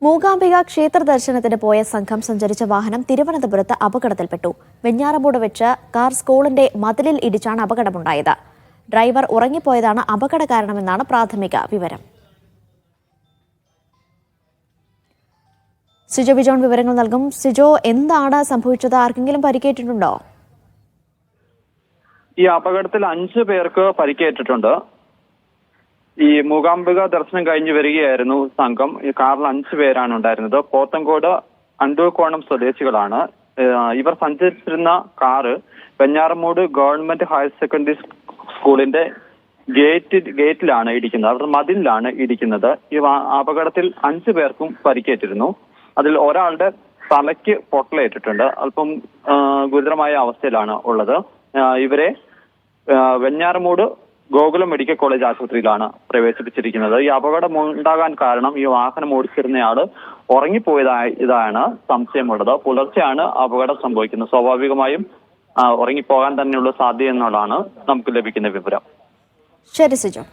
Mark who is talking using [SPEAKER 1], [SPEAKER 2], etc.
[SPEAKER 1] മൂകാംബിക ക്ഷേത്ര ദർശനത്തിന് പോയ സംഘം സഞ്ചരിച്ച വാഹനം തിരുവനന്തപുരത്ത് അപകടത്തിൽപ്പെട്ടു. വെഞ്ഞാറമൂട് വെച്ച് കാർ സ്കൂളിന്റെ മതിലിൽ ഇടിച്ചാണ് അപകടമുണ്ടായത്. ഡ്രൈവർ ഉറങ്ങിപ്പോയതാണ് അപകട കാരണമെന്നാണ് പ്രാഥമിക വിവരം. സിജോ ബിജോൺ വിവരങ്ങൾ നൽകും. സിജോ, എന്താണ് സംഭവിച്ചത്? ആർക്കെങ്കിലും പരിക്കേറ്റിട്ടുണ്ടോ?
[SPEAKER 2] ഈ അപകടത്തിൽ 5 പേർക്ക് പരിക്കേറ്റിട്ടുണ്ട്. ഈ മൂകാംബിക ദർശനം കഴിഞ്ഞ് വരികയായിരുന്നു സംഘം. ഈ കാറിൽ 5 പേരാണ് ഉണ്ടായിരുന്നത്. പോത്തങ്കോട് അണ്ടൂർക്കോണം സ്വദേശികളാണ്. ഇവർ സഞ്ചരിച്ചിരുന്ന car Venjaramoodu government higher secondary സ്കൂളിന്റെ ഗേറ്റിലാണ് ഇടിക്കുന്നത്. അവരുടെ മതിലിലാണ് ഇടിക്കുന്നത്. ഈ അപകടത്തിൽ 5 പേർക്കും പരിക്കേറ്റിരുന്നു. അതിൽ ഒരാളുടെ തലയ്ക്ക് പൊട്ടലേറ്റിട്ടുണ്ട്. അല്പം ഗുരുതരമായ അവസ്ഥയിലാണ് ഉള്ളത്. ഇവരെ വെഞ്ഞാറമൂട് ഗോകുലം മെഡിക്കൽ കോളേജ് ആശുപത്രിയിലാണ് പ്രവേശിപ്പിച്ചിരിക്കുന്നത്. ഈ അപകടം ഉണ്ടാകാൻ കാരണം ഈ വാഹനം ഓടിച്ചിരുന്നയാള് ഉറങ്ങിപ്പോയതാണ് സംശയമുള്ളത്. പുലർച്ചെയാണ് അപകടം സംഭവിക്കുന്നത്. സ്വാഭാവികമായും ഉറങ്ങിപ്പോകാൻ തന്നെയുള്ള സാധ്യത എന്നുള്ളതാണ് നമുക്ക് ലഭിക്കുന്ന വിവരം.
[SPEAKER 1] ശരി സിജോ.